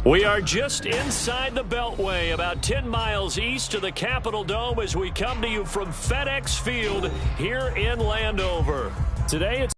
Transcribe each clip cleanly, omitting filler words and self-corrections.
We are just inside the Beltway, about 10 miles east of the Capitol Dome as we come to you from FedEx Field here in Landover. Today it's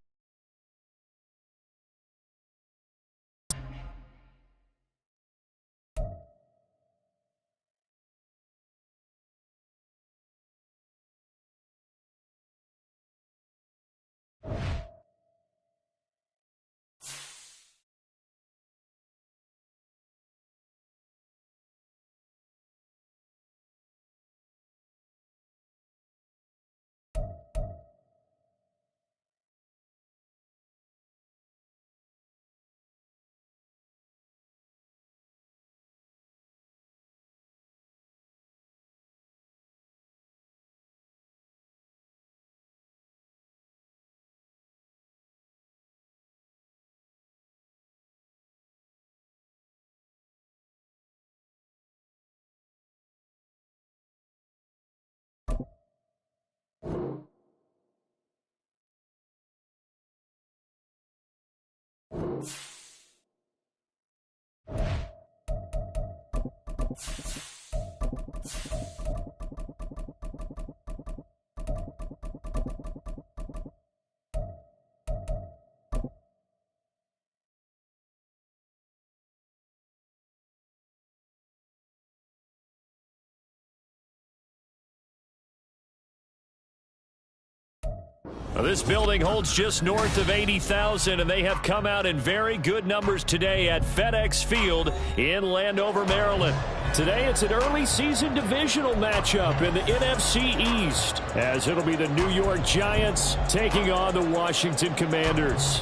this building holds just north of 80,000, and they have come out in very good numbers today at FedEx Field in Landover, Maryland. Today it's an early season divisional matchup in the NFC East, as it'll be the New York Giants taking on the Washington Commanders.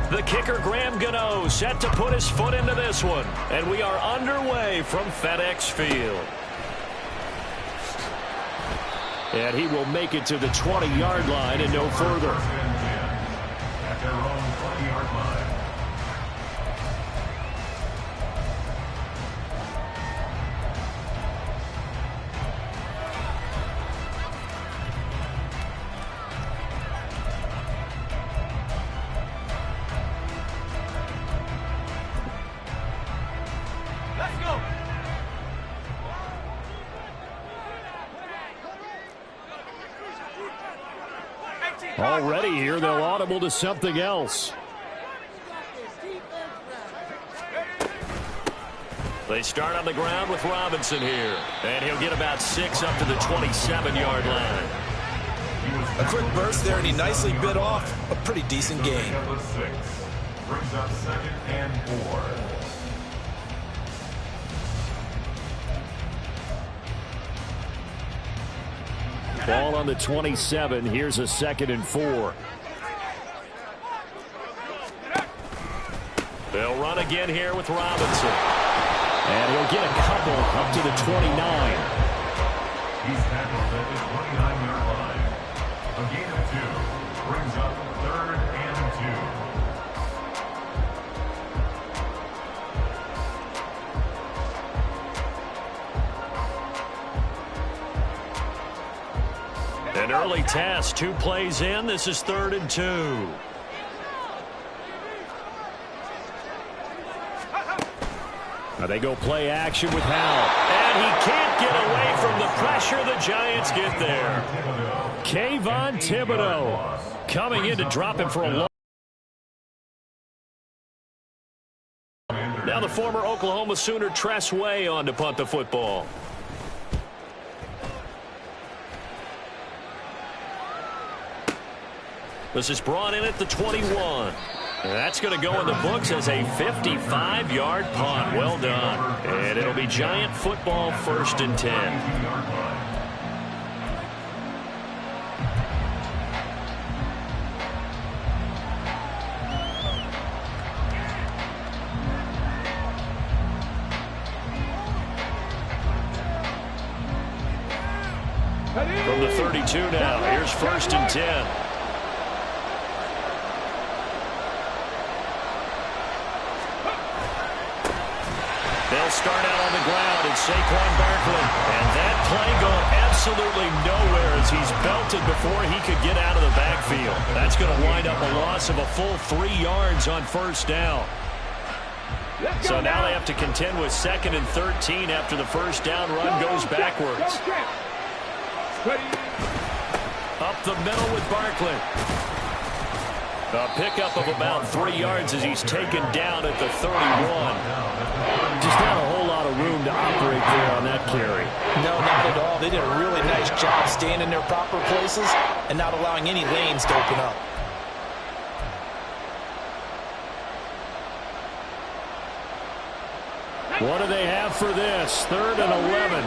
The kicker, Graham Gano, set to put his foot into this one. And we are underway from FedEx Field. And he will make it to the 20-yard line and no further. At their own 20-yard line. Already here, they'll audible to something else. They start on the ground with Robinson here. And he'll get about 6 up to the 27-yard line. A quick burst there, and he nicely bit off a pretty decent gain. Brings up 2nd and 4. Ball on the 27. Here's a 2nd and 4. They'll run again here with Robinson. And he'll get a couple up to the 29. He's tackled at the 29-yard line. A gain of 2 brings up 3rd and 2. An early test, 2 plays in. This is 3rd and 2. Now they go play action with Howell. And he can't get away from the pressure. The Giants get there. Kayvon Thibodeau coming in to drop him for a long. Now the former Oklahoma Sooner Tress Way on to punt the football. This is brought in at the 21. And that's going to go in the books as a 55-yard punt. Well done. And it'll be Giant football, 1st and 10. From the 32 now, here's 1st and 10. They'll start out on the ground, and Saquon Barkley. And that play going absolutely nowhere as he's belted before he could get out of the backfield. That's going to wind up a loss of a full 3 yards on first down. So now they have to contend with 2nd and 13 after the first down run goes backwards. Up the middle with Barkley. A pickup of about 3 yards as he's taken down at the 31. Just not a whole lot of room to operate there on that carry. No, not at all. They did a really nice job staying in their proper places and not allowing any lanes to open up. What do they have for this? 3rd and 11.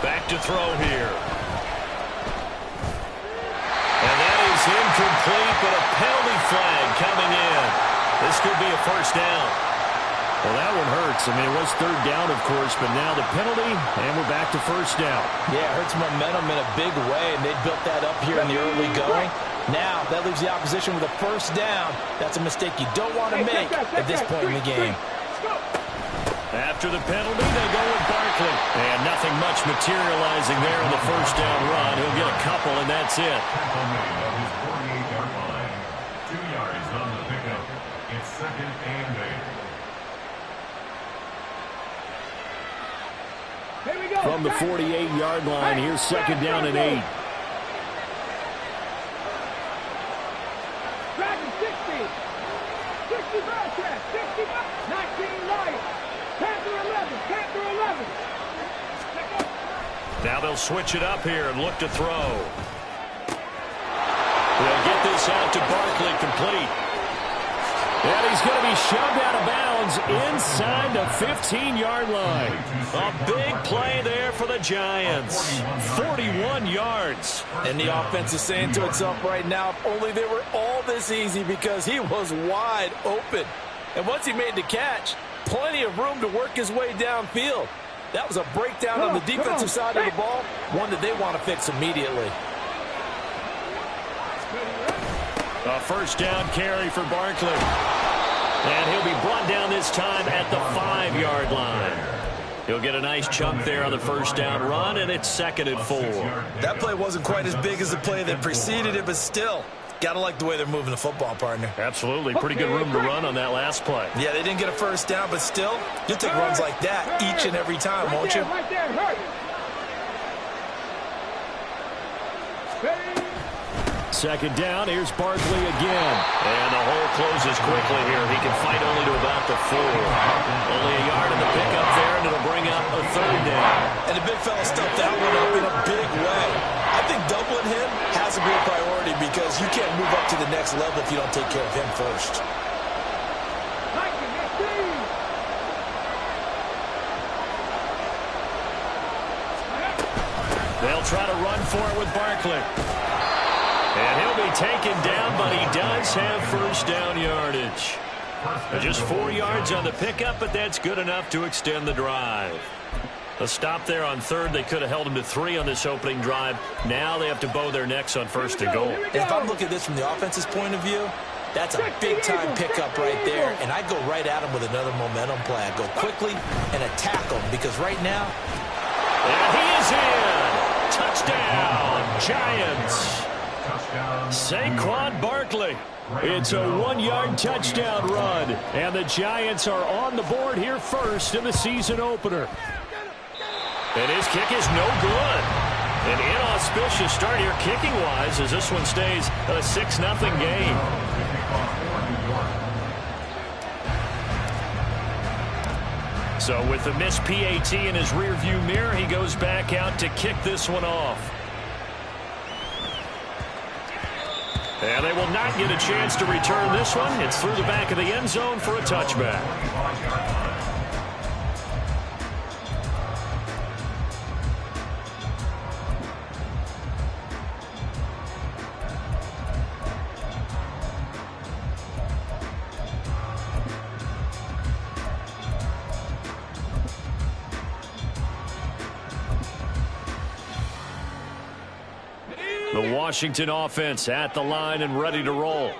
Back to throw here. And that is incomplete, but a penalty flag coming in. This could be a first down. Well, that one hurts. I mean, it was 3rd down, of course, but now the penalty, and we're back to first down. Yeah, it hurts momentum in a big way, and they built that up here in the early going. Now, that leaves the opposition with a first down. That's a mistake you don't want to make at this point in the game. After the penalty, they go with Barkley. And nothing much materializing there on the first down run. He'll get a couple, and that's it. Tackle made on his 48-yard line. 2 yards on the pickup. It's 2nd and 8. From the 48-yard line, here's 2nd down and 8. Dragon 60. 65 track. 65. 19 Lions. Panther 11. Panther 11. Now they'll switch it up here and look to throw. They'll get this out to Barkley, complete. And he's going to be shoved out of bounds inside the 15-yard line. A big play there for the Giants. 41 yards. And the offense is saying to itself right now, if only they were all this easy, because he was wide open. And once he made the catch, plenty of room to work his way downfield. That was a breakdown on the defensive side of the ball, one that they want to fix immediately. A first down carry for Barkley. And he'll be brought down this time at the 5-yard line. He'll get a nice chunk there on the first down run, and it's 2nd and 4. That play wasn't quite as big as the play that preceded it, but still, gotta like the way they're moving the football, partner. Absolutely. Pretty good room to run on that last play. Yeah, they didn't get a first down, but still, you'll take runs like that each and every time, won't you? Right there, hurt. 2nd down, here's Barkley again. And the hole closes quickly here. He can fight only to about the 4. Only a yard in the pickup there, and it'll bring up a 3rd down. And the big fella stuffed that one up in a big way. I think doubling him has to be a priority, because you can't move up to the next level if you don't take care of him first. They'll try to run for it with Barkley. And he'll be taken down, but he does have first down yardage. Just 4 yards on the pickup, but that's good enough to extend the drive. A stop there on 3rd. They could have held him to 3 on this opening drive. Now they have to bow their necks on 1st and goal. If I'm looking at this from the offense's point of view, that's a big-time pickup right there, and I'd go right at him with another momentum play. I'd go quickly and attack him, because right now... And he is in! Touchdown, Giants! Saquon Barkley. It's a 1-yard touchdown run, and the Giants are on the board here first in the season opener. And his kick is no good. An inauspicious start here kicking-wise as this one stays a 6-0 game. So with the missed PAT in his rearview mirror, he goes back out to kick this one off. And they will not get a chance to return this one. It's through the back of the end zone for a touchback. The Washington offense at the line and ready to roll.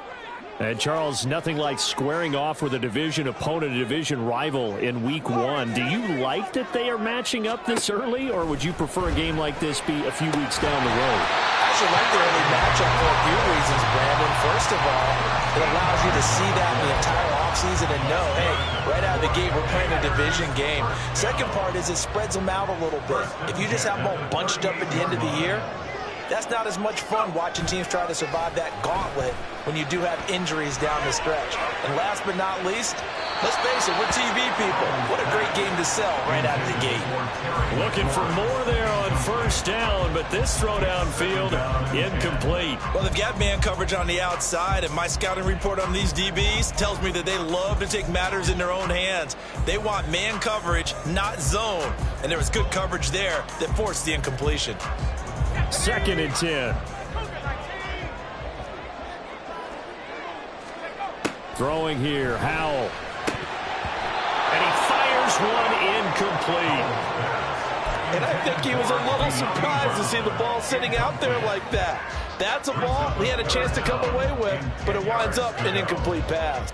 And, Charles, nothing like squaring off with a division opponent, a division rival in Week 1. Do you like that they are matching up this early, or would you prefer a game like this be a few weeks down the road? I actually like the early matchup for a few reasons, Brandon. First of all, it allows you to see that the entire offseason and know, hey, right out of the gate, we're playing a division game. Second part is it spreads them out a little bit. If you just have them all bunched up at the end of the year, that's not as much fun watching teams try to survive that gauntlet when you do have injuries down the stretch. And last but not least, let's face it, we're TV people. What a great game to sell right out of the gate. Looking for more there on first down, but this throw downfield incomplete. Well, they've got man coverage on the outside, and my scouting report on these DBs tells me that they love to take matters in their own hands. They want man coverage, not zone. And there was good coverage there that forced the incompletion. 2nd and 10. Throwing here, Howell. And he fires one incomplete. And I think he was a little surprised to see the ball sitting out there like that. That's a ball he had a chance to come away with, but it winds up an incomplete pass.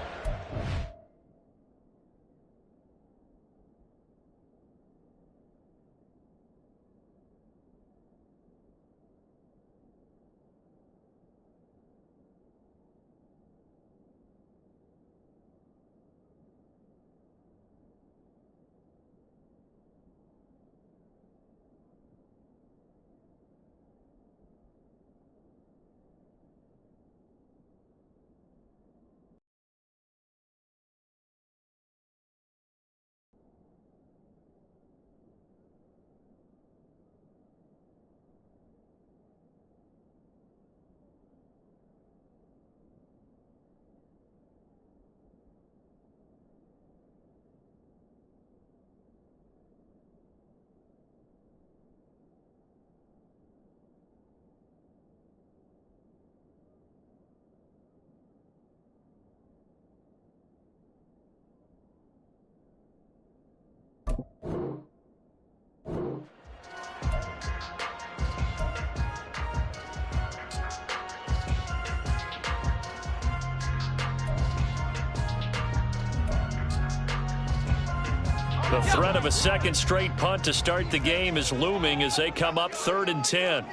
The threat of a second straight punt to start the game is looming as they come up 3rd and 10.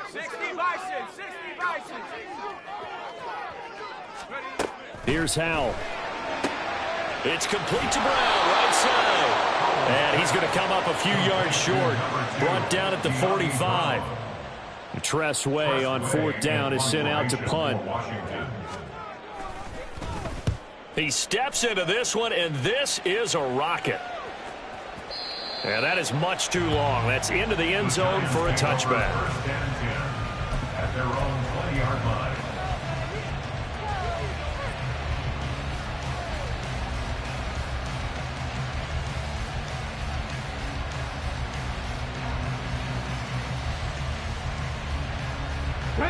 60 Bison, 60 Bison. Here's Howell. It's complete to Brown, right side. And he's going to come up a few yards short. Brought down at the 45. Tress Way on 4th down is sent out to punt. He steps into this one, and this is a rocket. And that is much too long. That's into the end zone for a touchback. First and 10 at their own 20-yard line.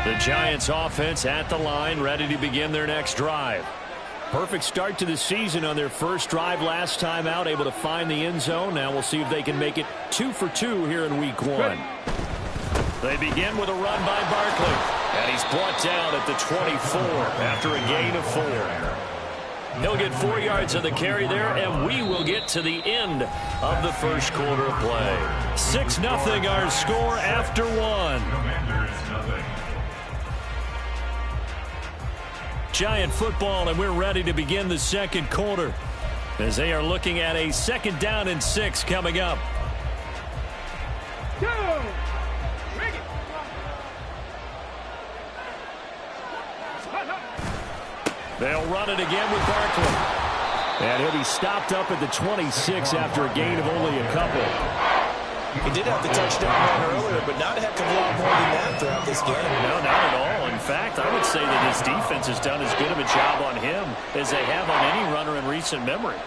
The Giants offense at the line, ready to begin their next drive. Perfect start to the season on their first drive last time out, able to find the end zone. Now we'll see if they can make it 2 for 2 here in Week 1. They begin with a run by Barkley, and he's brought down at the 24 after a gain of 4. He'll get 4 yards on the carry there, and we will get to the end of the first quarter of play. 6-0 our score after 1. Commanders, nothing. Giant football, and we're ready to begin the second quarter as they are looking at a 2nd down and 6 coming up. They'll run it again with Barkley. And he'll be stopped up at the 26 after a gain of only a couple. He did have the touchdown run earlier, but not a heck of a lot more than that throughout this game. No, not at all. In fact, I would say that his defense has done as good of a job on him as they have on any runner in recent memory.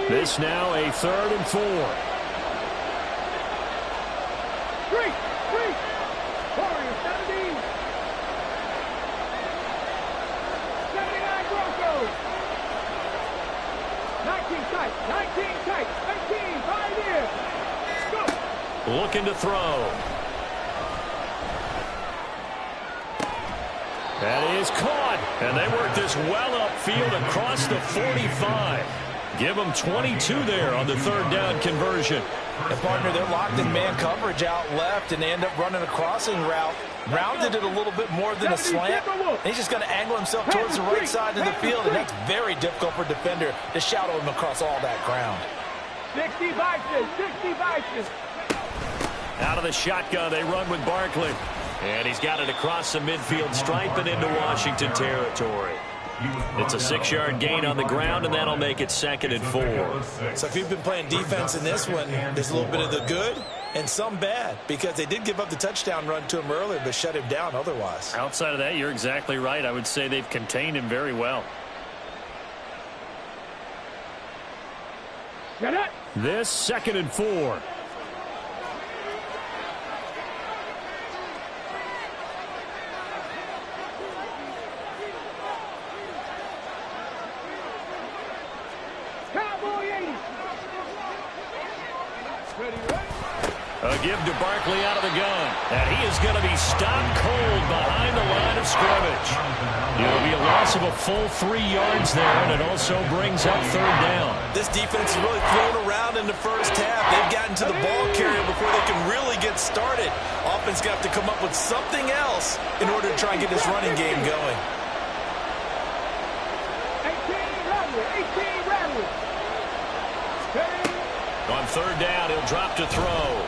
This now a 3rd and 4. 3. Warriors 17. 79 Broncos. 19 tight. tight, 19 tight, 18, 5 in. Go. Looking to throw. That is caught. And they work this well upfield across the 45. Give them 22 there on the third down conversion. And partner, they're locked in man coverage out left, and they end up running a crossing route. Rounded it a little bit more than a slant. And he's just going to angle himself towards the right side of the field, and that's very difficult for a defender to shadow him across all that ground. 60 Vikings, 60 Vikings. Out of the shotgun, they run with Barkley. And he's got it across the midfield stripe and into Washington territory. It's a 6-yard gain on the ground, and that'll make it 2nd and 4. So if you've been playing defense in this one, there's a little bit of the good and some bad, because they did give up the touchdown run to him earlier, but shut him down otherwise. Outside of that, you're exactly right. I would say they've contained him very well. Get it. This 2nd and 4. A give to Barkley out of the gun. And he is going to be stopped cold behind the line of scrimmage. It'll be a loss of a full 3 yards there, and it also brings up third down. This defense is really thrown around in the first half. They've gotten to the ball carrier before they can really get started. Offense got to come up with something else in order to try and get this running game going. 18 rattle. On third down, he'll drop to throw.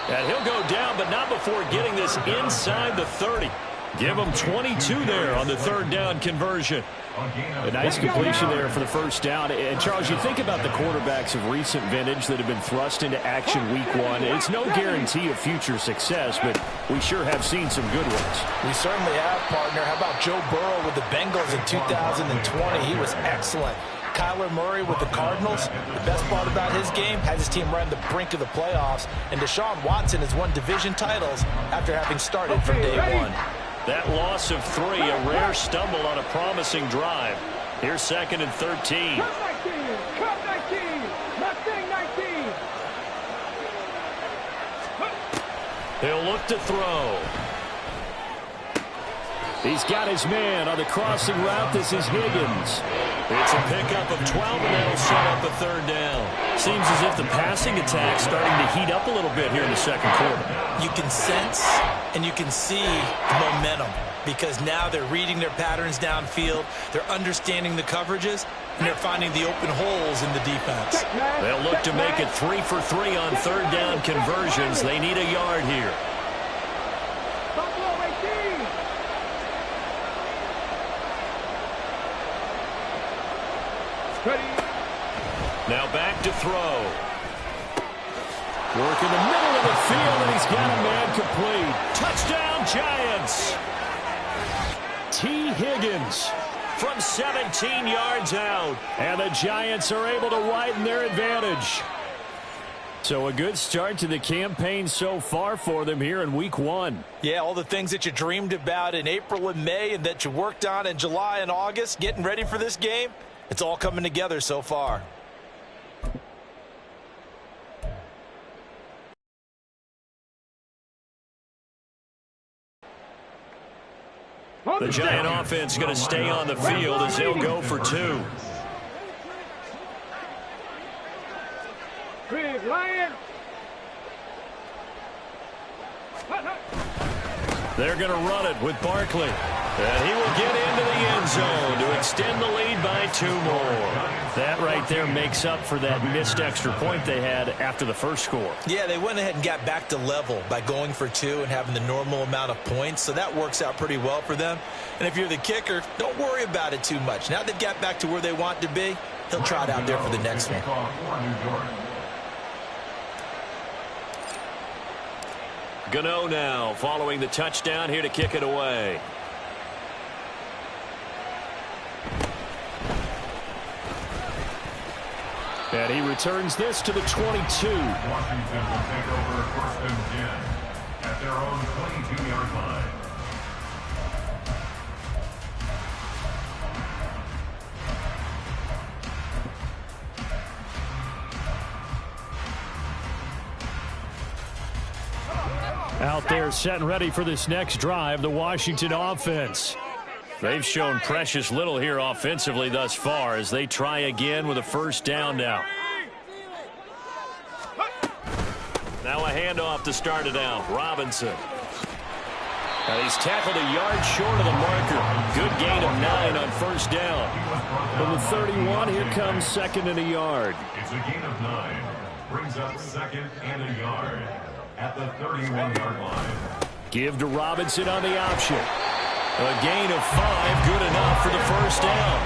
And he'll go down, but not before getting this inside the 30. Give him 22 there on the third down conversion. A nice completion there for the first down. And, Charles, you think about the quarterbacks of recent vintage that have been thrust into action week 1. It's no guarantee of future success, but we sure have seen some good ones. We certainly have, partner. How about Joe Burrow with the Bengals in 2020? He was excellent. Kyler Murray with the Cardinals. The best part about his game, has his team right on the brink of the playoffs. And Deshaun Watson has won division titles after having started from day 1. That loss of 3, a rare stumble on a promising drive. Here's 2nd and 13. Cut 19. Mustang 19. He'll look to throw. He's got his man on the crossing route. This is Higgins. It's a pickup of 12, and that'll set up a third down. Seems as if the passing attack's starting to heat up a little bit here in the second quarter. You can sense and you can see the momentum, because now they're reading their patterns downfield, they're understanding the coverages, and they're finding the open holes in the defense. They'll look to make it 3 for 3 on third down conversions. They need a yard here. Now back to throw. Work in the middle of the field, and he's got a man complete. Touchdown, Giants. T. Higgins from 17 yards out. And the Giants are able to widen their advantage. So a good start to the campaign so far for them here in week 1. Yeah, all the things that you dreamed about in April and May and that you worked on in July and August, getting ready for this game, it's all coming together so far. The Giant offense is going to stay on the field as they'll go for 2. Big Lion. They're going to run it with Barkley. And he will get into the end zone to extend the lead by 2 more. That right there makes up for that missed extra point they had after the first score. Yeah, they went ahead and got back to level by going for 2 and having the normal amount of points, so that works out pretty well for them. And if you're the kicker, don't worry about it too much. Now they've got back to where they want to be, he'll trot out there for the next one. Gano now following the touchdown here to kick it away. And he returns this to the 22. Washington will take over 1st and 10 at their own 22-yard line. Out there setting ready for this next drive, the Washington offense. They've shown precious little here offensively thus far as they try again with a first down now. Now a handoff to start it out. Robinson. And he's tackled a yard short of the marker. Good gain of 9 on first down. From the 31, here comes second and a yard. It's a gain of 9. Brings up second and a yard at the 31-yard line. Give to Robinson on the option. A gain of 5, good enough for the first down.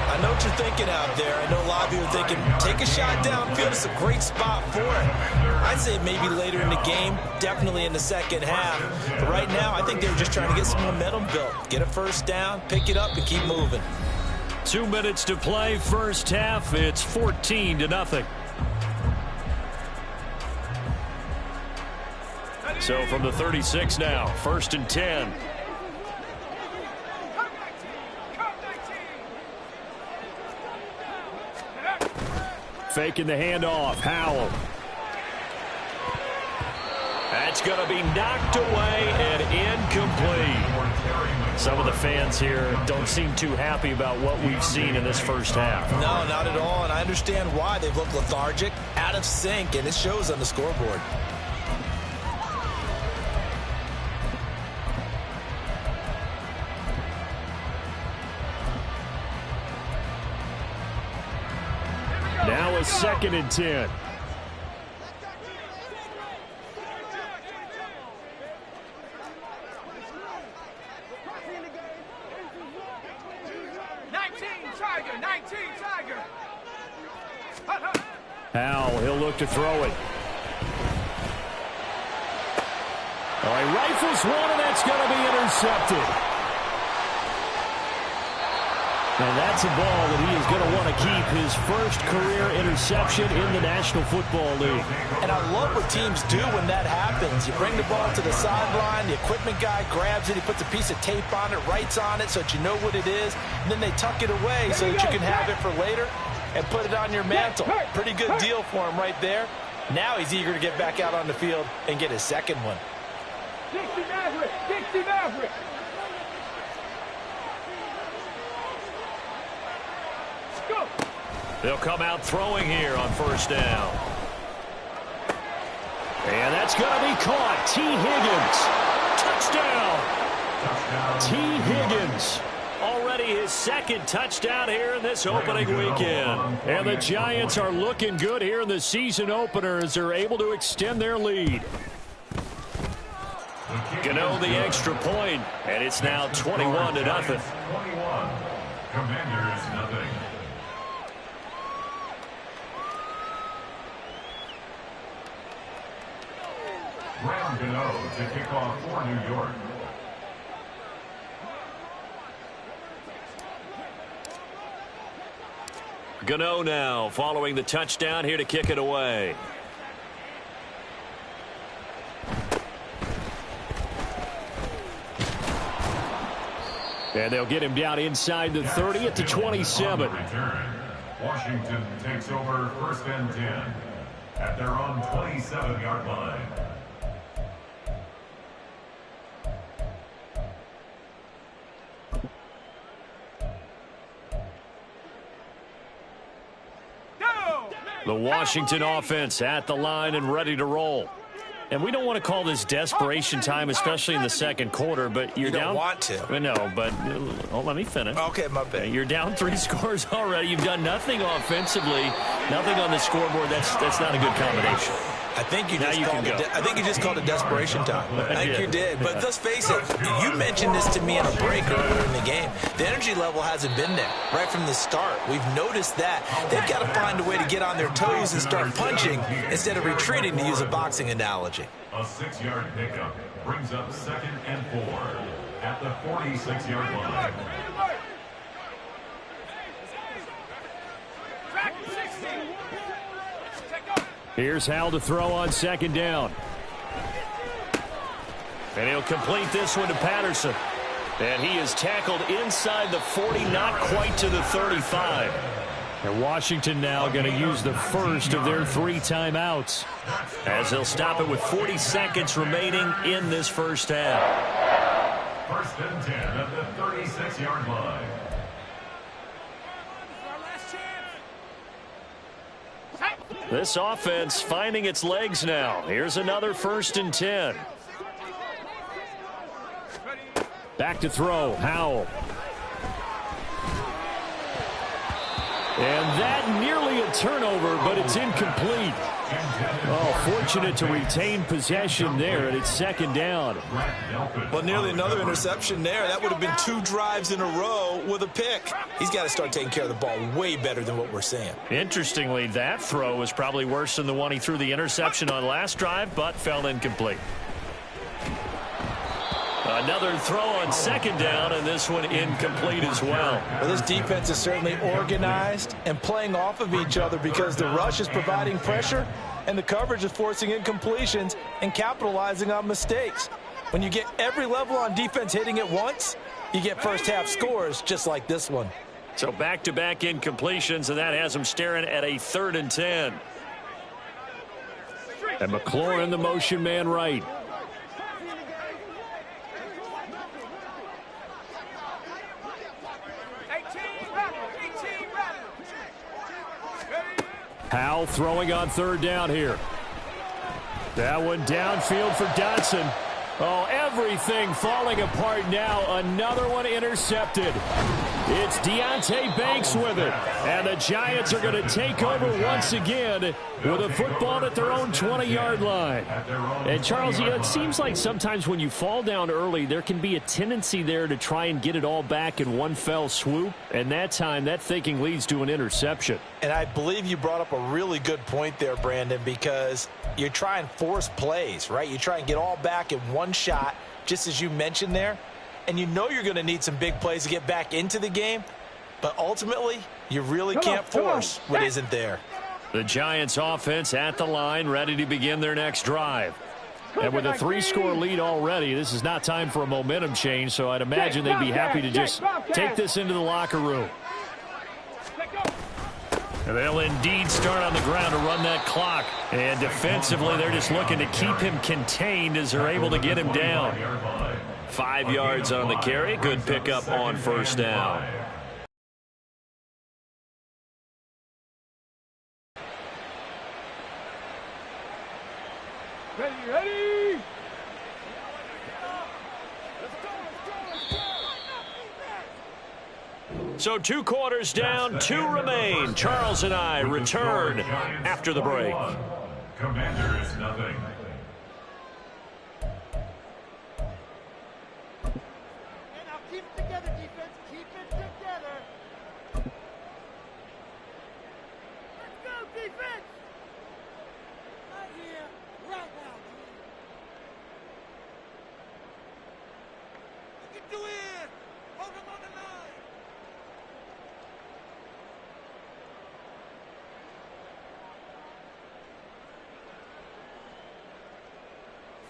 I know what you're thinking out there. I know a lot of you are thinking, take a shot downfield. It's a great spot for it. I'd say maybe later in the game, definitely in the second half. But right now, I think they were just trying to get some momentum built. Get a first down, pick it up, and keep moving. 2 minutes to play, first half. It's 14-0. So from the 36 now, first and 10. Faking the handoff. Howell. That's going to be knocked away and incomplete. Some of the fans here don't seem too happy about what we've seen in this first half. No, not at all, and I understand why. They've looked lethargic, out of sync, and it shows on the scoreboard. Now a second and 10. Howell, he'll look to throw it. Oh, he rifles one, and that's going to be intercepted. And that's a ball that he is going to want to keep, his first career interception in the National Football League. And I love what teams do when that happens. You bring the ball to the sideline, the equipment guy grabs it, he puts a piece of tape on it, writes on it so that you know what it is, and then they tuck it away so that you can have it for later and put it on your mantle. Pretty good deal for him right there. Now he's eager to get back out on the field and get his second one. 60 Maverick! 60 Maverick! They'll come out throwing here on first down. And that's going to be caught. T. Higgins. Touchdown. T. Higgins. Already his second touchdown here in this opening weekend. And the Giants are looking good here in the season opener as they're able to extend their lead. Gano the extra point, and it's now 21-0. 21. Commanders nothing. Graham Gano to kick off for New York. Gano now following the touchdown here to kick it away. And they'll get him down inside the 30 at the 27. Washington takes over first and 10 at their own 27-yard line. The Washington offense at the line and ready to roll. And we don't want to call this desperation time, especially in the second quarter, but you're down. You don't want to. No, but let me finish. Okay, my bad. You're down 3 scores already. You've done nothing offensively, nothing on the scoreboard. That's not a good combination. I think you just called it desperation time. I think you did. But let's face it, you mentioned this to me in a break earlier in the game. The energy level hasn't been there right from the start. We've noticed that. They've got to find a way to get on their toes and start punching instead of retreating, to use a boxing analogy. A 6-yard pickup brings up second and 4 at the 46-yard line. Here's Howell to throw on second down. And he'll complete this one to Patterson. And he is tackled inside the 40, not quite to the 35. And Washington now going to use the first of their 3 timeouts, as they'll stop it with 40 seconds remaining in this first half. First and 10 at the 36-yard line. This offense finding its legs now. Here's another first and 10. Back to throw, Howell. And that nearly a turnover, but it's incomplete. Oh, fortunate to retain possession there, and it's second down. Well, nearly another interception there. That would have been 2 drives in a row with a pick. He's got to start taking care of the ball way better than what we're seeing. Interestingly, that throw was probably worse than the one he threw the interception on last drive, but fell incomplete. Another throw on second down, and this one incomplete as well. Well, this defense is certainly organized and playing off of each other because the rush is providing pressure and the coverage is forcing incompletions and capitalizing on mistakes. When you get every level on defense hitting at once, you get first-half scores just like this one. So back-to-back incompletions, and that has them staring at a 3rd and 10. And McLaurin, the motion man right. Howell throwing on 3rd down here. That one downfield for Dotson. Oh, everything falling apart now. Another one intercepted. It's Deonte Banks with it. And the Giants are going to take over once again with a football at their own 20-yard line. And, Charles, it seems like sometimes when you fall down early, there can be a tendency there to try and get it all back in one fell swoop. And that time, that thinking leads to an interception. And I believe you brought up a really good point there, Brandon, because you try and force plays, right? You try and get all back in one shot, just as you mentioned there. And you know you're going to need some big plays to get back into the game. But ultimately, you really can't force what isn't there. The Giants offense at the line, ready to begin their next drive. And with a 3-score lead already, this is not time for a momentum change, so I'd imagine they'd be happy to just take this into the locker room. And they'll indeed start on the ground to run that clock. And defensively, they're just looking to keep him contained as they're able to get him down. 5 yards on the carry. Good pickup on first down. Ready. So 2 quarters down, 2 remain. Charles and I return after the break. Commanders nothing. Keep it together, defense. Keep it together. Let's go, defense. Right here, right now. Look at you in. Hold him on the line.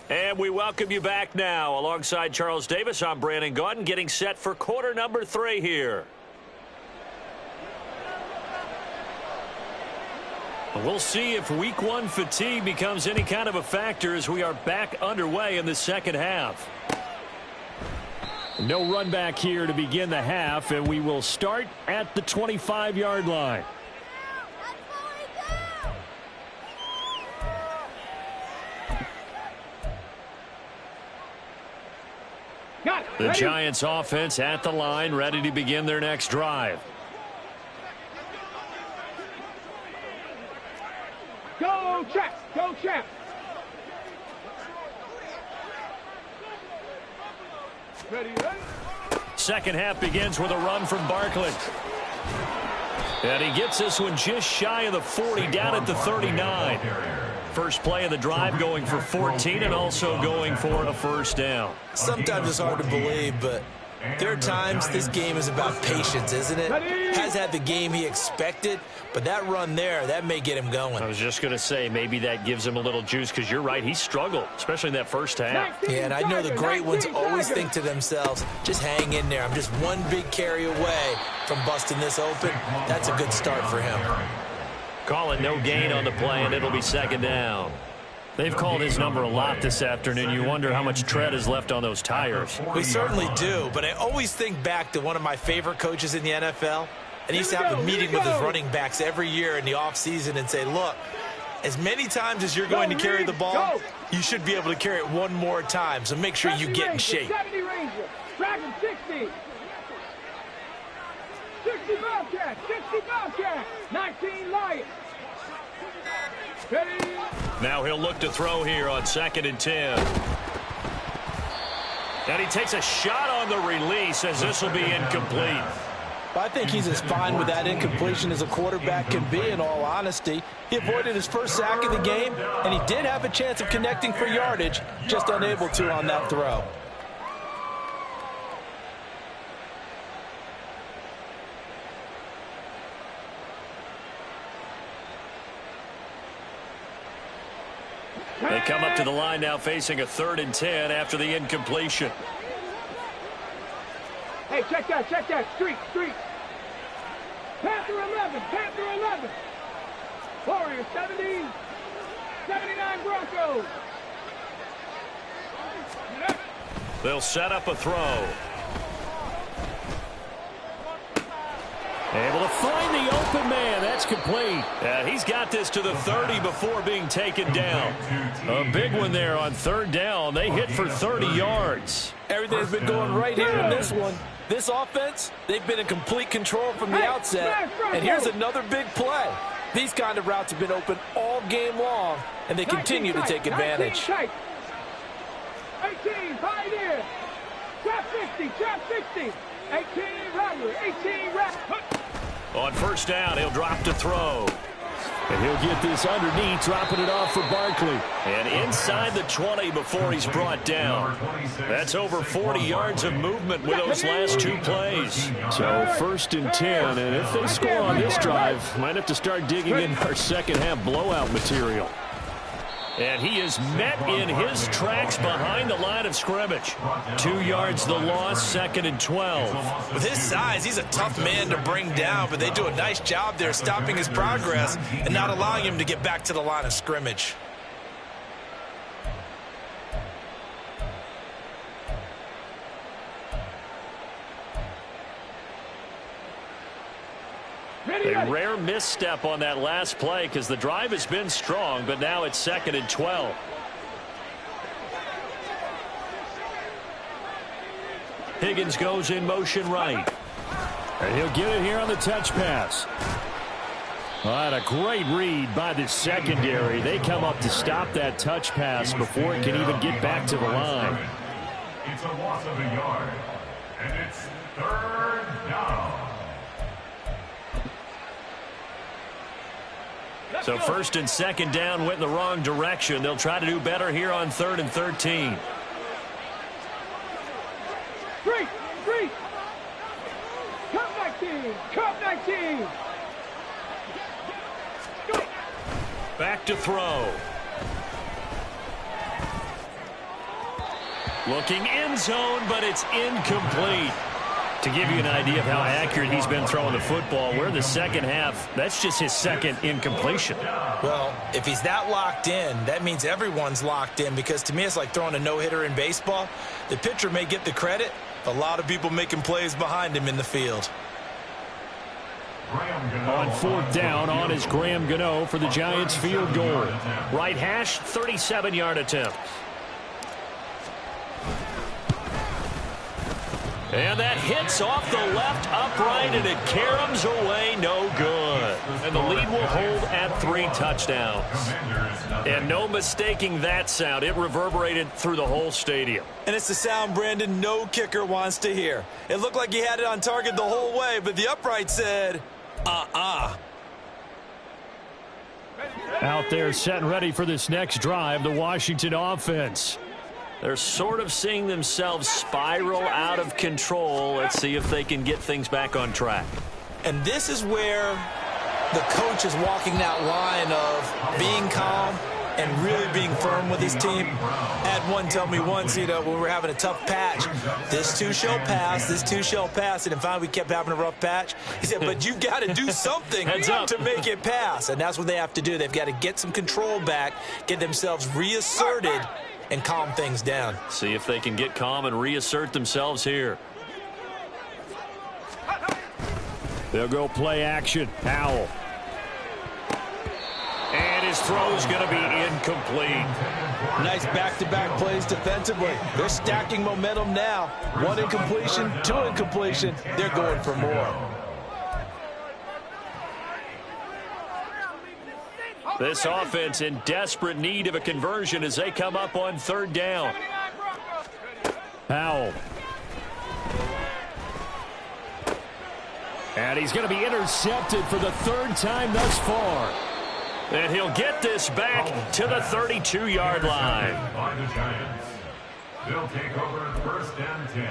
And we welcome you back now. Alongside Charles Davis, I'm Brandon Gaudin, getting set for quarter number 3 here. We'll see if week 1 fatigue becomes any kind of a factor as we are back underway in the second half. No run back here to begin the half, and we will start at the 25-yard line. The Giants offense at the line, ready to begin their next drive. Go, Champ. Go, Champ. Ready. Second half begins with a run from Barkley. And he gets this one just shy of the 40, down at the 39. First play of the drive, going for 14 and also going for a first down. Sometimes it's hard to believe, but there are times this game is about patience, isn't it? Has had the game he expected, but that run there, that may get him going. I was just going to say, maybe that gives him a little juice, because you're right, he struggled, especially in that first half. Yeah, and I know the great ones always think to themselves, just hang in there. I'm just one big carry away from busting this open, that's a good start for him. Call it no gain on the play, and it'll be second down. They've called his number a lot this afternoon. You wonder how much tread is left on those tires. We certainly do, but I always think back to one of my favorite coaches in the NFL, and he used to have a meeting with his running backs every year in the offseason and say, look, as many times as you're going to carry the ball, you should be able to carry it one more time, so make sure you get in shape. 70 Ranger, Dragon 60. 60 Bobcat, 60 Bobcat, 19 Lion. Ready? Now he'll look to throw here on 2nd and 10. And he takes a shot on the release as this will be incomplete. I think he's as fine with that incompletion as a quarterback can be, in all honesty. He avoided his first sack of the game, and he did have a chance of connecting for yardage, just unable to on that throw. They come up to the line now facing a 3rd and 10 after the incompletion. Hey, check that. Street. Panther 11, Panther 11. Warrior 70, 79 Broncos. They'll set up a throw. Able to find the open man. That's complete. He's got this to the 30 before being taken down. A big one there on 3rd down. They hit for 30 yards. Everything's been going right here in this one. This offense, they've been in complete control from the outset. And here's another big play. These kind of routes have been open all game long, and they continue to take advantage. 18, Pioneer. Trap 60. 18, Rattler. 18, Rattler. On 1st down, he'll drop to throw. And he'll get this underneath, dropping it off for Barkley. And inside the 20 before he's brought down. That's over 40 yards of movement with those last 2 plays. So 1st and 10, and if they score on this drive, might have to start digging in our second half blowout material. And he is met in his tracks behind the line of scrimmage. 2 yards the loss, 2nd and 12. With his size, he's a tough man to bring down, but they do a nice job there stopping his progress and not allowing him to get back to the line of scrimmage. A rare misstep on that last play because the drive has been strong, but now it's 2nd and 12. Higgins goes in motion right. And he'll get it here on the touch pass. What a great read by the secondary. They come up to stop that touch pass before it can even get back to the line. It's a loss of a yard, and it's 3rd down. So 1st and 2nd down went in the wrong direction. They'll try to do better here on 3rd and 13. Three. Cup 19. Back to throw. Looking end zone, but it's incomplete. To give you an idea of how accurate he's been throwing the football, we're in the second half. That's just his 2nd incompletion. Well, if he's that locked in, that means everyone's locked in, because to me it's like throwing a no-hitter in baseball. The pitcher may get the credit, a lot of people making plays behind him in the field. On 4th down, on is Graham Gano for the Giants field goal. Right hash, 37-yard attempt. And that hits off the left upright, and it caroms away, no good. And the lead will hold at 3 touchdowns. And no mistaking that sound. It reverberated through the whole stadium. And it's the sound, Brandon, no kicker wants to hear. It looked like he had it on target the whole way, but the upright said, Out there set and ready for this next drive, the Washington offense. They're sort of seeing themselves spiral out of control. Let's see if they can get things back on track. And this is where the coach is walking that line of being calm and really being firm with his team. I had one tell me once, when we were having a tough patch, this too shall pass, this too shall pass, and finally we kept having a rough patch. He said, but you've got to do something to make it pass, and that's what they have to do. They've got to get some control back, get themselves reasserted, and calm things down. See if they can get calm and reassert themselves here. They'll go play action. Howell. And his throw's going to be incomplete. Nice back-to-back plays defensively. They're stacking momentum now. 1 incompletion, 2 incompletion. They're going for more. This offense in desperate need of a conversion as they come up on 3rd down. Howell. And he's going to be intercepted for the 3rd time thus far. And he'll get this back to the 32-yard line. By the Giants. They'll take over 1st and 10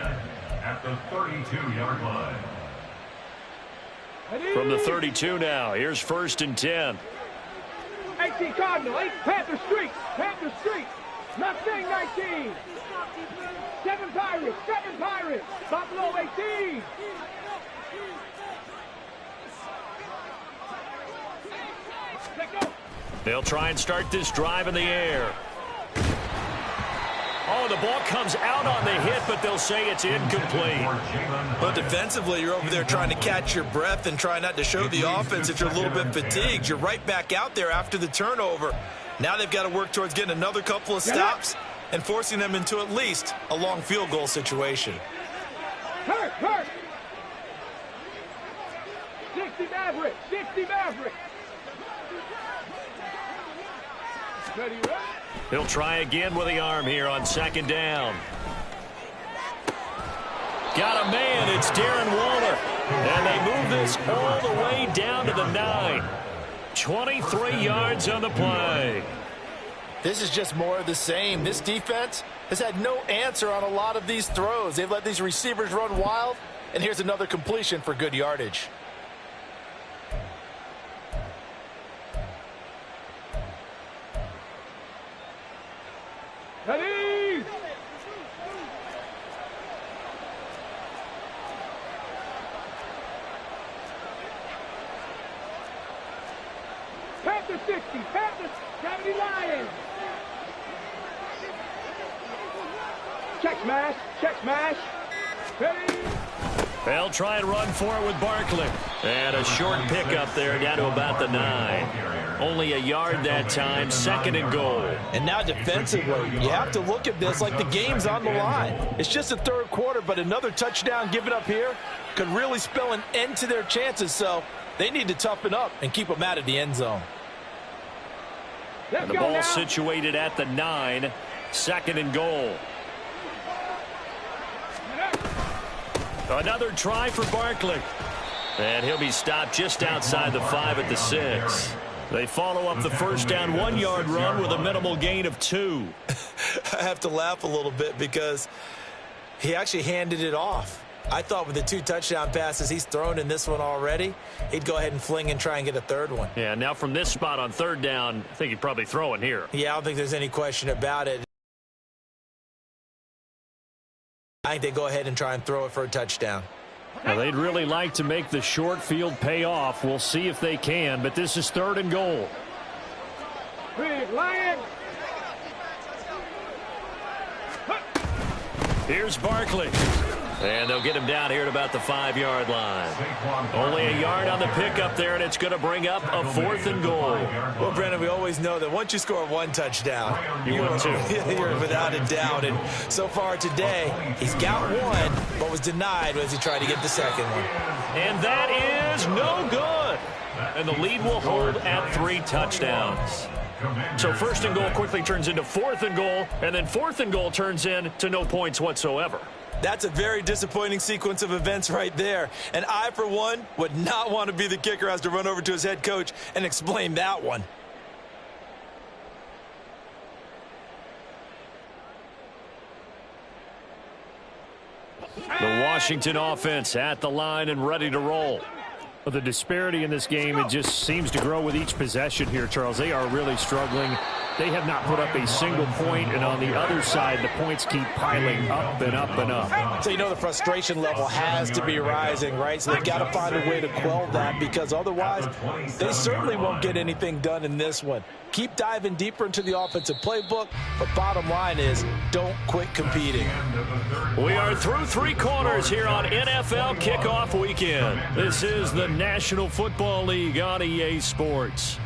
at the 32-yard line. From the 32 now, here's 1st and 10. 18 Cardinal, 8 Panther Street, Panther Street, Mustang 19, 7 Pirates, Buffalo 18. They'll try and start this drive in the air. Oh, the ball comes out on the hit, but they'll say it's incomplete. But defensively, you're over there trying to catch your breath and try not to show the offense that you're a little bit fatigued. You're right back out there after the turnover. Now they've got to work towards getting another couple of stops and forcing them into at least a long field goal situation. Hurt. 60 Maverick. Ready, right? He'll try again with the arm here on 2nd down. Got a man, it's Darren Waller. And they move this all the way down to the 9. 23 yards on the play. This is just more of the same. This defense has had no answer on a lot of these throws. They've let these receivers run wild, and here's another completion for good yardage. Ready! Panther 60, Panther 70 Lions. Check smash. Ready? They'll try and run for it with Barkley. And a short pickup there down to about the 9. Only a yard that time, 2nd and goal. And now defensively, you have to look at this like the game's on the line. It's just the 3rd quarter, but another touchdown given up here could really spell an end to their chances. So they need to toughen up and keep them out of the end zone. And the ball situated at the 9, 2nd and goal. Another try for Barkley. And he'll be stopped just outside the 5 at the 6. They follow up the 1st down 1-yard run with a minimal gain of 2. I have to laugh a little bit because he actually handed it off. I thought with the 2 touchdown passes he's thrown in this one already, he'd go ahead and fling and try and get a 3rd one. Yeah, now from this spot on 3rd down, I think he'd probably throw it here. Yeah, I don't think there's any question about it. I think they go ahead and try and throw it for a touchdown. Now, they'd really like to make the short field pay off. We'll see if they can, but this is 3rd and goal. Big Lion. Here's Barkley. And they'll get him down here at about the 5-yard line. Only a yard on the pickup there, and it's going to bring up a 4th and goal. Well, Brandon, we always know that once you score 1 touchdown, You win 2. You're without a doubt. And so far today, he's got 1, but was denied as he tried to get the 2nd one. And that is no good. And the lead will hold at 3 touchdowns. So 1st and goal quickly turns into 4th and goal, and then 4th and goal turns into no points whatsoever. That's a very disappointing sequence of events right there. And I, for one, would not want to be the kicker who has to run over to his head coach and explain that one. The Washington offense at the line and ready to roll. But the disparity in this game, it just seems to grow with each possession here, Charles. They are really struggling they have not put up a single point, and on the other side, the points keep piling up and up and up. So you know the frustration level has to be rising, right? So they've got to find a way to quell that, because otherwise they certainly won't get anything done in this one. Keep diving deeper into the offensive playbook, but bottom line is don't quit competing. We are through 3 quarters here on NFL Kickoff Weekend. This is the National Football League on EA Sports.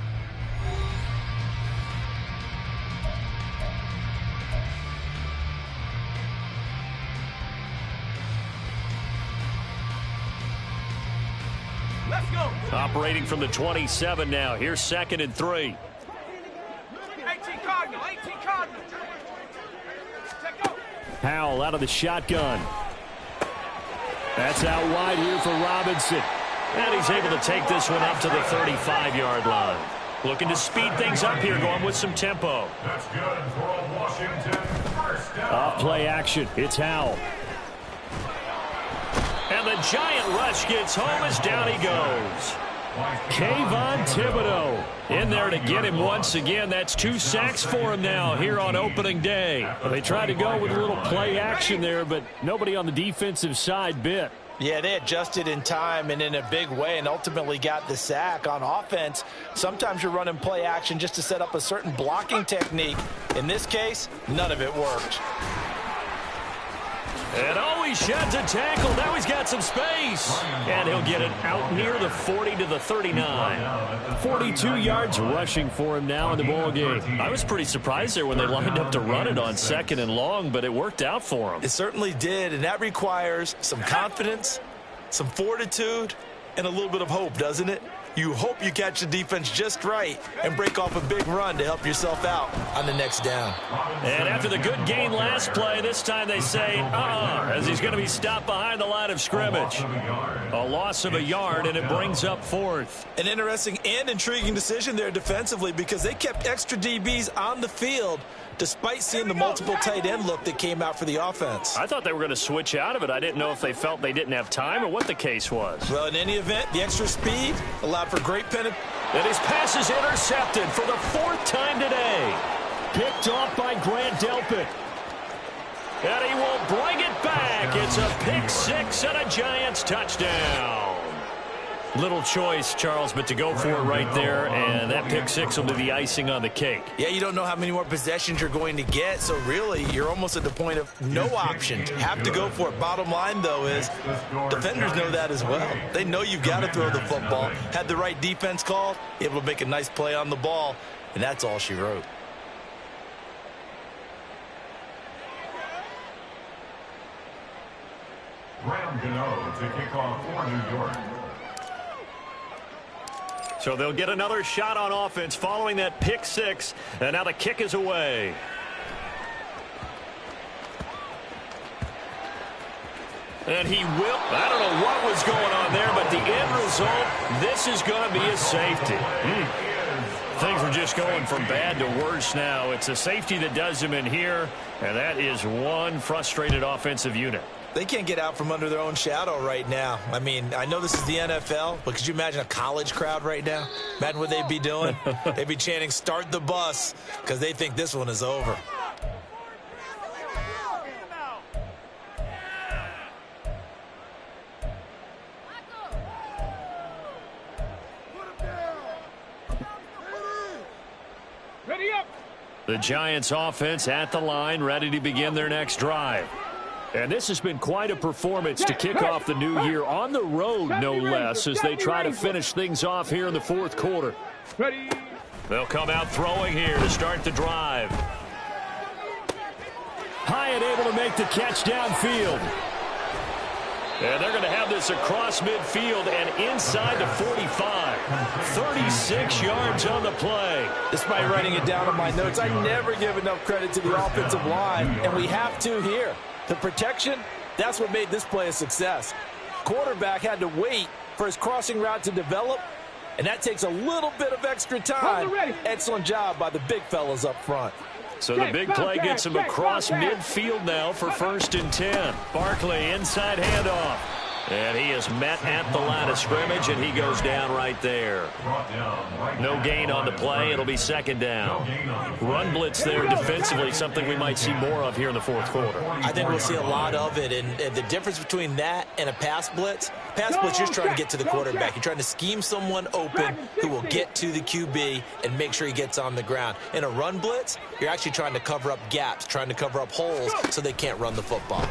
Let's go. Operating from the 27 now. Here's 2nd and 3. 18 Cardinal, 18 Cardinal. Check go. Howell out of the shotgun. That's out wide here for Robinson. And he's able to take this one up to the 35-yard line. Looking to speed things up here, going with some tempo. That's good for a Washington first down. Off play action. It's Howell. And the giant rush gets home as down he goes. Kayvon Thibodeau in there to get him once again. That's 2 sacks for him now here on opening day. Well, they tried to go with a little play action there, but nobody on the defensive side bit. Yeah, they adjusted in time and in a big way and ultimately got the sack. On offense, sometimes you're running play action just to set up a certain blocking technique. In this case, none of it worked. And he sheds a tackle. Now he's got some space. And he'll get it out near the 40 to the 39. 42 yards rushing for him now in the ball game. I was pretty surprised there when they lined up to run it on 2nd and long, but it worked out for him. It certainly did, and that requires some confidence, some fortitude, and a little bit of hope, doesn't it? You hope you catch the defense just right and break off a big run to help yourself out on the next down. And after the good gain last play, this time they say, as he's going to be stopped behind the line of scrimmage. A loss of a yard, and it brings up 4th. An interesting and intriguing decision there defensively, because they kept extra DBs on the field despite seeing the multiple tight end look that came out for the offense. I thought they were going to switch out of it. I didn't know if they felt they didn't have time or what the case was. Well, in any event, the extra speed allowed for great penetration. And his pass is intercepted for the 4th time today. Picked off by Grant Delpit. And he will bring it back. It's a pick 6 and a Giants touchdown. Little choice, Charles, but to go for it right there, and that pick 6 will be the icing on the cake. Yeah, you don't know how many more possessions you're going to get, so really you're almost at the point of no option. Have to go for it. Bottom line, though, is defenders know that as well. They know you've got to throw the football. Had the right defense called, able to make a nice play on the ball, and that's all she wrote. Graham Gano to kick off for New York. So they'll get another shot on offense following that pick 6, and now the kick is away. And he will. I don't know what was going on there, but the end result, this is going to be a safety. Things are just going from bad to worse now. It's a safety that does him in here, and that is one frustrated offensive unit. They can't get out from under their own shadow right now. I mean, I know this is the NFL, but could you imagine a college crowd right now? Imagine what they'd be doing. They'd be chanting, "Start the bus," because they think this one is over. Ready up. The Giants offense at the line, ready to begin their next drive. And this has been quite a performance to kick off the new year on the road, no less, as they try to finish things off here in the 4th quarter. Ready. They'll come out throwing here to start the drive. Hyatt able to make the catch downfield. And they're going to have this across midfield and inside the 45. 36 yards on the play. Despite writing it down on my notes, I never give enough credit to the offensive line, and we have to here. The protection, that's what made this play a success. Quarterback had to wait for his crossing route to develop, and that takes a little bit of extra time. Excellent job by the big fellas up front. So the big play gets him across midfield now for 1st and 10. Barkley inside handoff. And he is met at the line of scrimmage, and he goes down right there. No gain on the play. It'll be second down. Run blitz there defensively, something we might see more of here in the fourth quarter. I think we'll see a lot of it, and the difference between that and a pass blitz, you're just trying to get to the quarterback. You're trying to scheme someone open who will get to the QB and make sure he gets on the ground. In a run blitz, you're actually trying to cover up gaps, trying to cover up holes so they can't run the football.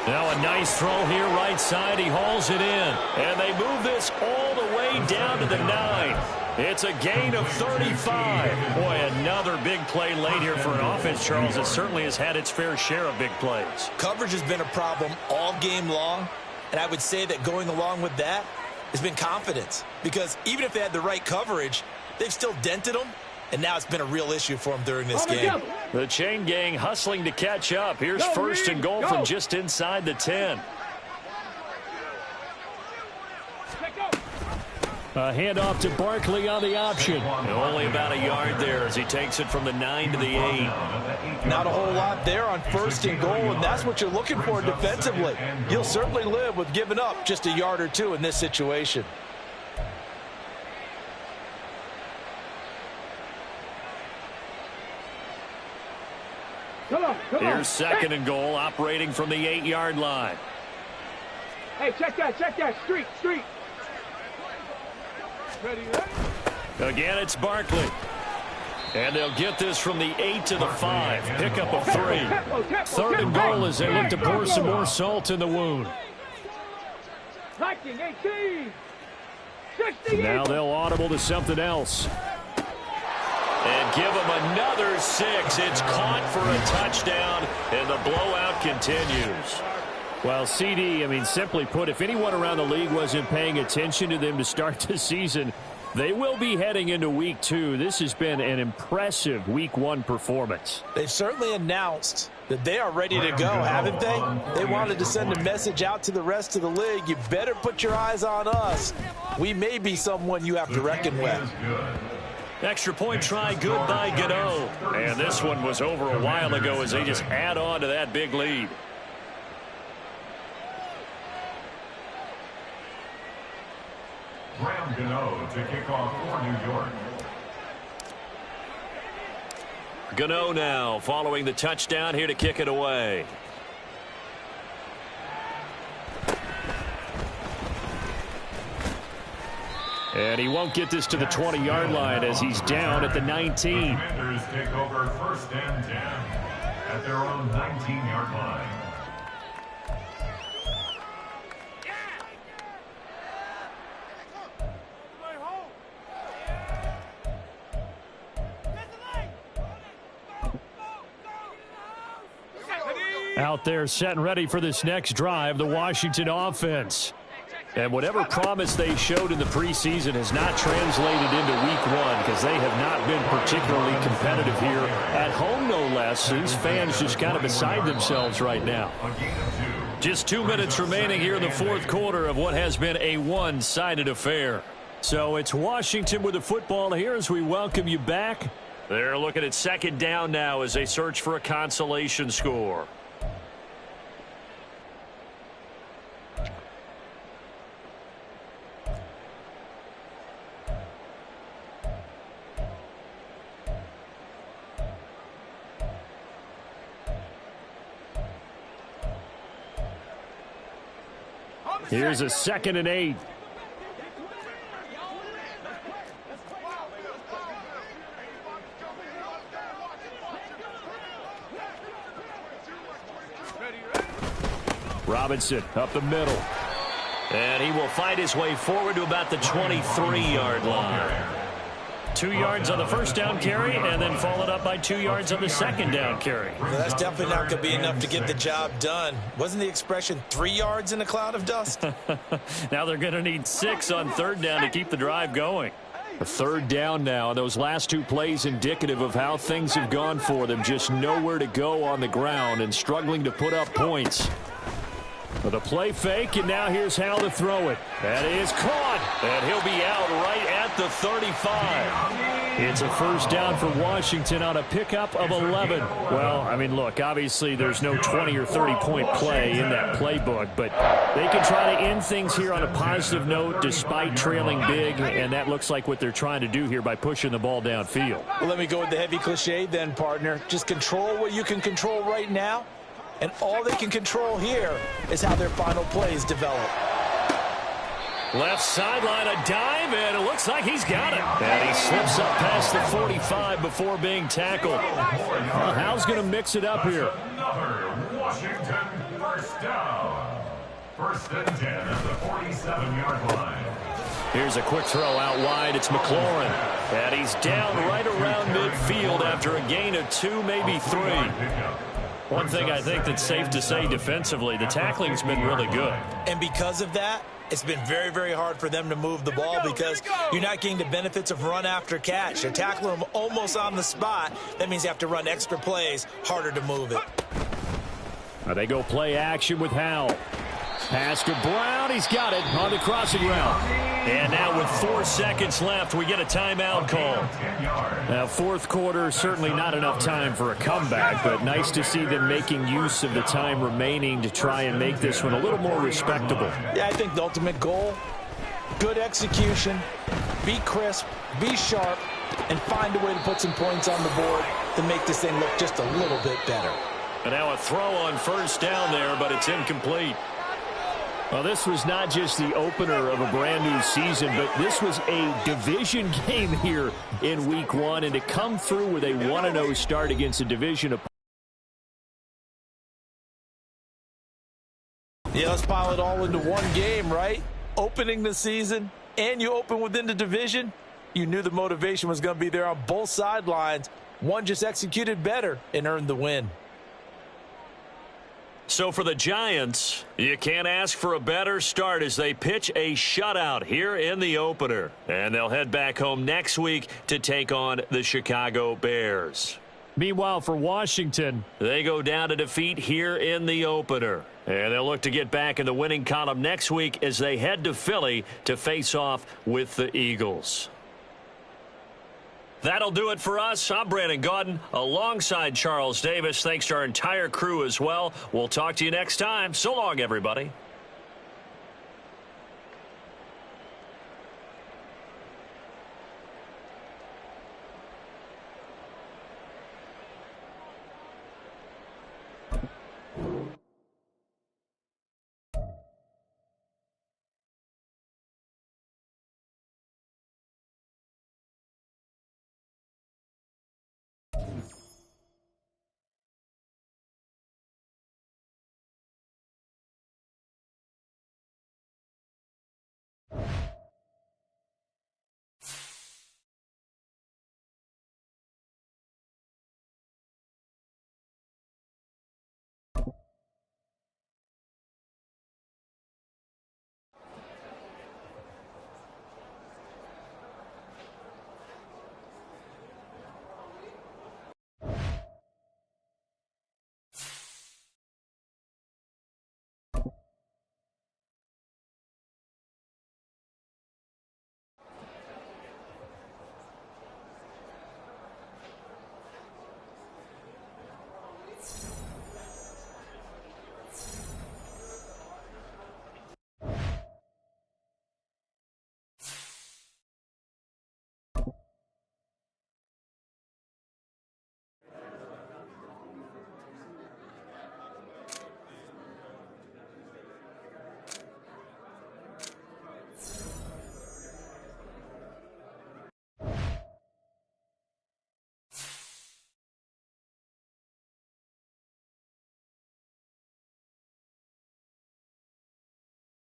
Now a nice throw here right side. He hauls it in. And they move this all the way down to the 9. It's a gain of 35. Boy, another big play late here for an offense, Charles, that certainly has had its fair share of big plays. Coverage has been a problem all game long, and I would say that going along with that has been confidence. Because even if they had the right coverage, they've still dented them, and now it's been a real issue for them during this game. The chain gang hustling to catch up. Here's first and goal from just inside the 10. A handoff to Barkley on the option. Only about a yard there as he takes it from the 9 to the 8. Not a whole lot there on first and goal, and that's what you're looking for defensively. You'll certainly live with giving up just a yard or two in this situation. Come on. Here's second and goal, operating from the 8-yard line. Hey, check that. Street. Ready? Again, it's Barkley. And they'll get this from the 8 to the 5. Pickup of 3. Third and goal as they look to pour some more salt in the wound. 19, 18, 60. Now they'll audible to something else. And give him another 6. It's caught for a touchdown, and the blowout continues. Well, CD, simply put, if anyone around the league wasn't paying attention to them to start the season, they will be heading into Week 2. This has been an impressive Week 1 performance. They've certainly announced that they are ready to go, haven't they? They wanted to send a message out to the rest of the league. You better put your eyes on us. We may be someone you have to reckon with. Extra point try, good by Gano. And this one was over a while ago as they just add on to that big lead. Graham Gano to kick off for New York. Gano now following the touchdown here to kick it away. And he won't get this to the 20-yard line as he's down at the 19. Commanders take over first and 10 at their own 19-yard line. Out there set and ready for this next drive, the Washington offense. And whatever promise they showed in the preseason has not translated into Week 1 because they have not been particularly competitive here at home, no less. These fans just kind of beside themselves right now. Just 2 minutes remaining here in the fourth quarter of what has been a one-sided affair. So it's Washington with the football here as we welcome you back. They're looking at second down now as they search for a consolation score. Here's a 2nd and 8. Robinson up the middle. And he will fight his way forward to about the 23-yard line. 2 yards on the first down carry and then followed up by 2 yards on the second down carry. Well, that's definitely not going to be enough to get the job done. Wasn't the expression 3 yards in a cloud of dust? Now they're going to need 6 on third down to keep the drive going. A third down now. Those last 2 plays indicative of how things have gone for them. Just nowhere to go on the ground and struggling to put up points. Well, the play fake, and now here's how to throw it. That is caught, and he'll be out right at the 35. It's a first down for Washington on a pickup of 11. Well, I mean, look, obviously there's no 20 or 30-point play in that playbook, but they can try to end things here on a positive note despite trailing big, and that looks like what they're trying to do here by pushing the ball downfield. Well, let me go with the heavy cliche then, partner. Just control what you can control right now. And all they can control here is how their final plays develop. Left sideline, a dive, and it looks like he's got it. And he slips up past the 45 before being tackled. Well, Hal's going to mix it up here. Another Washington first down. First and 10 at the 47-yard line. Here's a quick throw out wide. It's McLaurin. And he's down right around midfield after a gain of 2, maybe 3. One thing I think that's safe to say defensively, the tackling's been really good. And because of that, it's been very, very hard for them to move the ball because you're not getting the benefits of run after catch. You're tackling them almost on the spot. That means you have to run extra plays, harder to move it. Now they go play action with Hal. Pass to Brown. He's got it on the crossing route. And now with 4 seconds left, we get a timeout call. Now, fourth quarter, certainly not enough time for a comeback, but nice to see them making use of the time remaining to try and make this one a little more respectable. Yeah, I think the ultimate goal, good execution, be crisp, be sharp, and find a way to put some points on the board to make this thing look just a little bit better. And now a throw on first down there, but it's incomplete. Well, this was not just the opener of a brand new season, but this was a division game here in week 1, and to come through with a 1-0 start against a division opponent. Yeah, let's pile it all into one game, right? Opening the season, and you open within the division. You knew the motivation was going to be there on both sidelines. One just executed better and earned the win. So for the Giants, you can't ask for a better start as they pitch a shutout here in the opener. And they'll head back home next week to take on the Chicago Bears. Meanwhile, for Washington, they go down to defeat here in the opener. And they'll look to get back in the winning column next week as they head to Philly to face off with the Eagles. That'll do it for us. I'm Brandon Gaudin alongside Charles Davis. Thanks to our entire crew as well. We'll talk to you next time. So long, everybody.